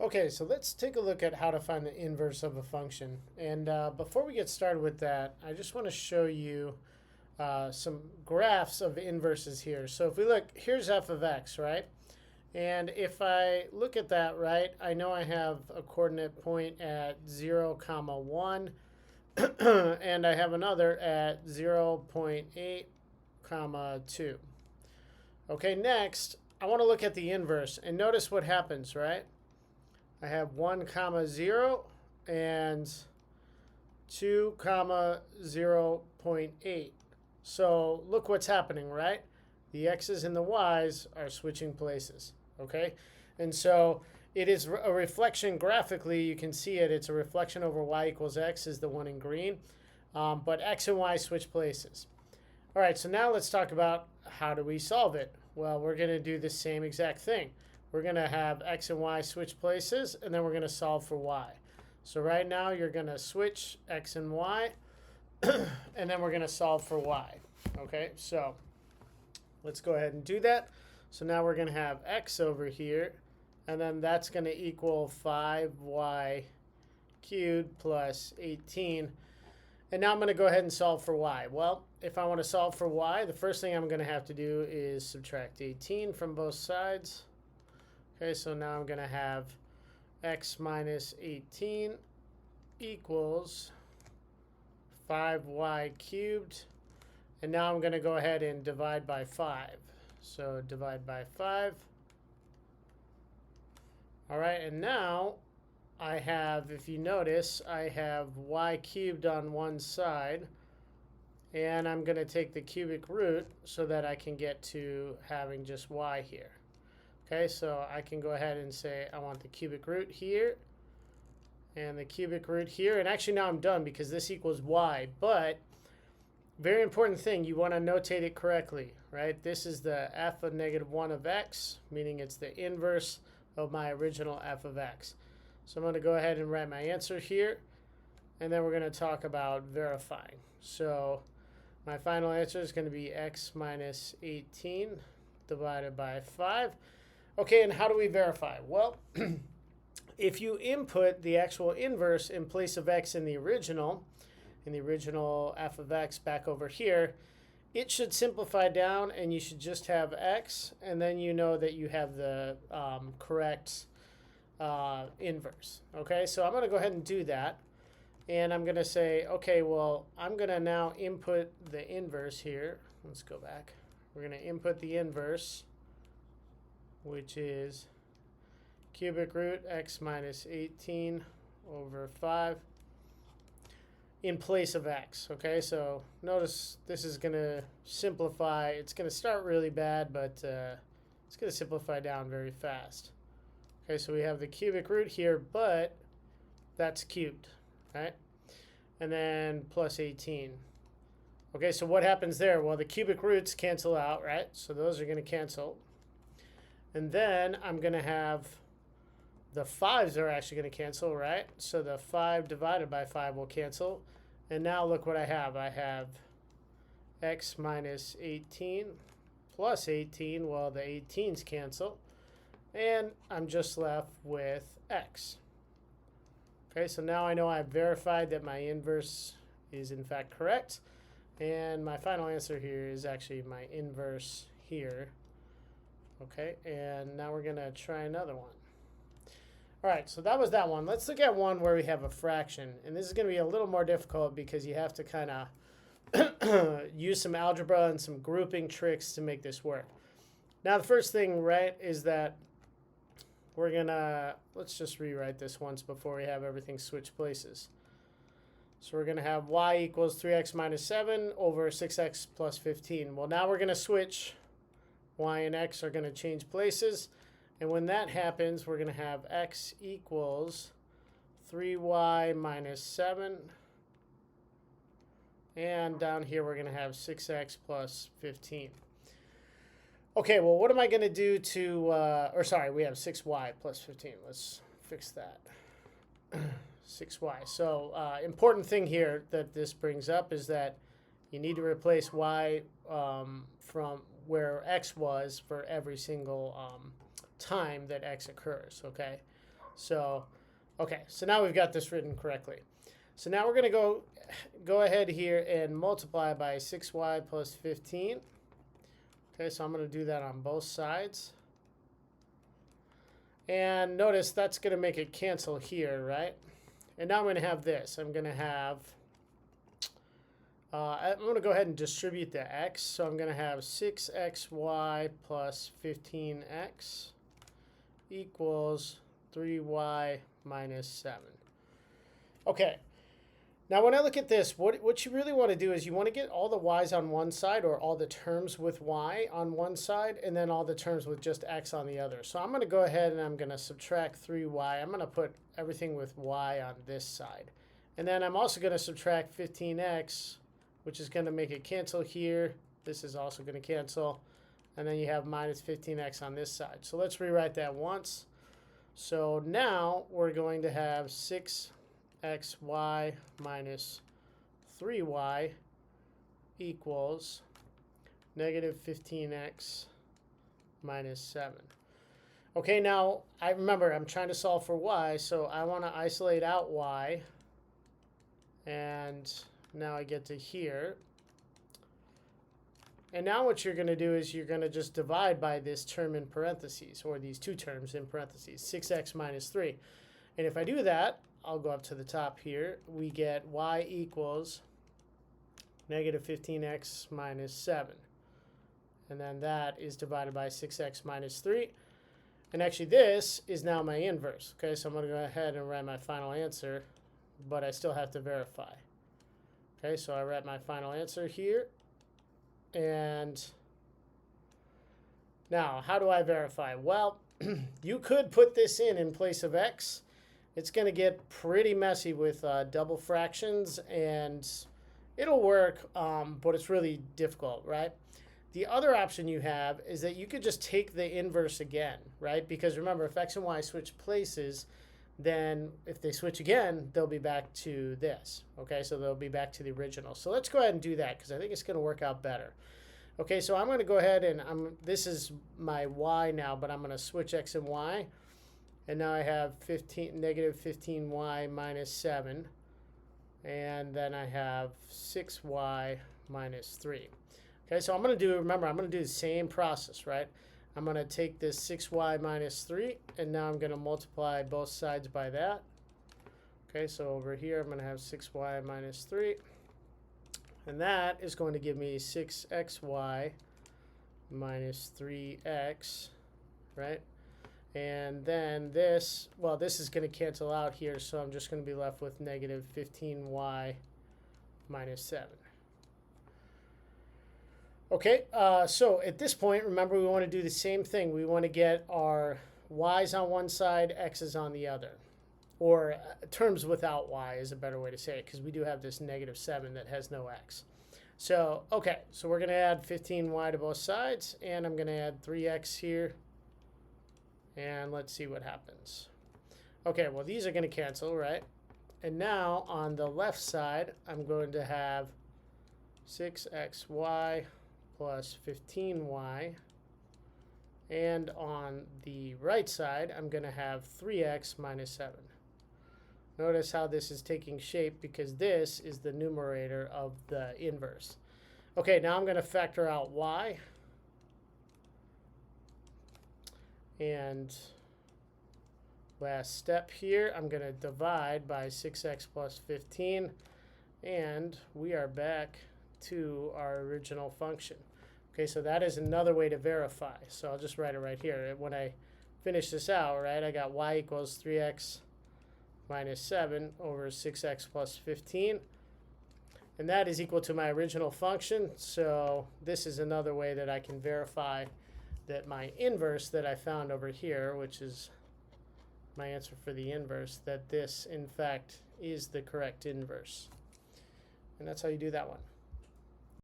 Okay, so let's take a look at how to find the inverse of a function. And before we get started with that, I just want to show you some graphs of inverses here. So if we look, here's f of x, right? And if I look at that, right, I know I have a coordinate point at 0, comma 1, and I have another at 0 0.8, comma 2. Okay, next, I want to look at the inverse, and notice what happens, right? I have 1 comma 0 and 2 comma 0 0.8. So look what's happening, right? The x's and the y's are switching places, okay? And so it is a reflection graphically. You can see it. It's a reflection over y equals x is the one in green. But x and y switch places. All right, so now let's talk about how do we solve it. Well, we're going to do the same exact thing. We're going to have x and y switch places, and then we're going to solve for y. So right now, you're going to switch x and y, and then we're going to solve for y. Okay, so let's go ahead and do that. So now we're going to have x over here, and then that's going to equal 5y cubed plus 18. And now I'm going to go ahead and solve for y. Well, if I want to solve for y, the first thing I'm going to have to do is subtract 18 from both sides. Okay, so now I'm going to have x minus 18 equals 5y cubed. And now I'm going to go ahead and divide by 5. So divide by 5. All right, and now I have, if you notice, I have y cubed on one side. And I'm going to take the cubic root so that I can get to having just y here. Okay, so I can go ahead and say I want the cubic root here and the cubic root here. And actually now I'm done because this equals y. But very important thing, you want to notate it correctly, right? This is the f of -1 of x, meaning it's the inverse of my original f of x. So I'm going to go ahead and write my answer here. And then we're going to talk about verifying. So my final answer is going to be x minus 18 divided by 5. Okay, and how do we verify? Well, if you input the actual inverse in place of x in the original f of x back over here, it should simplify down and you should just have x, and then you know that you have the correct inverse. Okay, so I'm going to go ahead and do that. And I'm going to say, okay, well, I'm going to now input the inverse here. Let's go back. We're going to input the inverse, which is cubic root x minus 18 over 5 in place of x. Okay, so notice this is going to simplify. It's going to start really bad, but it's going to simplify down very fast. Okay, so we have the cubic root here, but that's cubed, right? And then plus 18. Okay, so what happens there? Well, the cubic roots cancel out, right? So those are going to cancel. And then I'm going to have the 5s are actually going to cancel, right? So the 5 divided by 5 will cancel. And now look what I have. I have x minus 18 plus 18. Well, the 18s cancel. And I'm just left with x. Okay, so now I know I've verified that my inverse is in fact correct. And my final answer here is actually my inverse here. Okay, and now we're going to try another one. All right, so that was that one. Let's look at one where we have a fraction. And this is going to be a little more difficult because you have to kind of use some algebra and some grouping tricks to make this work. Now, the first thing, right, is that we're going to, let's just rewrite this once before we have everything switch places. So we're going to have y equals 3x minus 7 over 6x plus 15. Well, now we're going to switch. Y and x are going to change places. And when that happens, we're going to have x equals 3y minus 7. And down here, we're going to have 6x plus 15. Okay, well, what am I going to do to, or sorry, we have 6y plus 15. Let's fix that. 6y. So important thing here that this brings up is that you need to replace y from where x was for every single time that x occurs, okay? So, okay, so now we've got this written correctly. So now we're going to go ahead here and multiply by 6y plus 15. Okay, so I'm going to do that on both sides. And notice that's going to make it cancel here, right? And now I'm going to have this. I'm going to have, I'm going to go ahead and distribute the x. So I'm going to have 6xy plus 15x equals 3y minus 7. Okay. Now, when I look at this, what you really want to do is you want to get all the y's on one side, or all the terms with y on one side, and then all the terms with just x on the other. So I'm going to go ahead and I'm going to subtract 3y. I'm going to put everything with y on this side. And then I'm also going to subtract 15x, which is going to make it cancel here. This is also going to cancel. And then you have minus 15x on this side. So let's rewrite that once. So now we're going to have 6xy minus 3y equals negative 15x minus 7. Okay, now I remember I'm trying to solve for y, so I want to isolate out y. And now I get to here. And now what you're going to do is you're going to just divide by this term in parentheses, or these two terms in parentheses, 6x minus 3. And if I do that, I'll go up to the top here. We get y equals negative 15x minus 7. And then that is divided by 6x minus 3. And actually this is now my inverse. Okay, so I'm going to go ahead and write my final answer, but I still have to verify. Okay, so I write my final answer here. And now, how do I verify? Well, you could put this in place of x. It's going to get pretty messy with double fractions, and it'll work, but it's really difficult, right? The other option you have is that you could just take the inverse again, right? Because remember, if x and y switch places, then if they switch again, they'll be back to this. Okay, so they'll be back to the original. So let's go ahead and do that, because I think it's going to work out better. Okay, so I'm going to go ahead and this is my y now, but I'm going to switch x and y. And now I have negative 15y minus 7. And then I have 6y minus 3. Okay, so I'm going to do, remember, I'm going to do the same process, right? I'm going to take this 6y minus 3, and now I'm going to multiply both sides by that. Okay, so over here, I'm going to have 6y minus 3. And that is going to give me 6xy minus 3x, right? And then this, well, this is going to cancel out here, so I'm just going to be left with negative 15y minus 7. Okay, so at this point, remember, we want to do the same thing. We want to get our y's on one side, x's on the other. Or terms without y is a better way to say it, because we do have this negative 7 that has no x. So, okay, so we're going to add 15y to both sides, and I'm going to add 3x here. And let's see what happens. Okay, well, these are going to cancel, right? And now, on the left side, I'm going to have 6xy plus 15y. And on the right side, I'm going to have 3x minus 7. Notice how this is taking shape, because this is the numerator of the inverse. Okay, now I'm going to factor out y. And last step here, I'm going to divide by 6x plus 15. And we are back to our original function. Okay, so that is another way to verify. So I'll just write it right here. When I finish this out, right, I got y equals 3x minus 7 over 6x plus 15. And that is equal to my original function. So this is another way that I can verify that my inverse that I found over here, which is my answer for the inverse, that this, in fact, is the correct inverse. And that's how you do that one.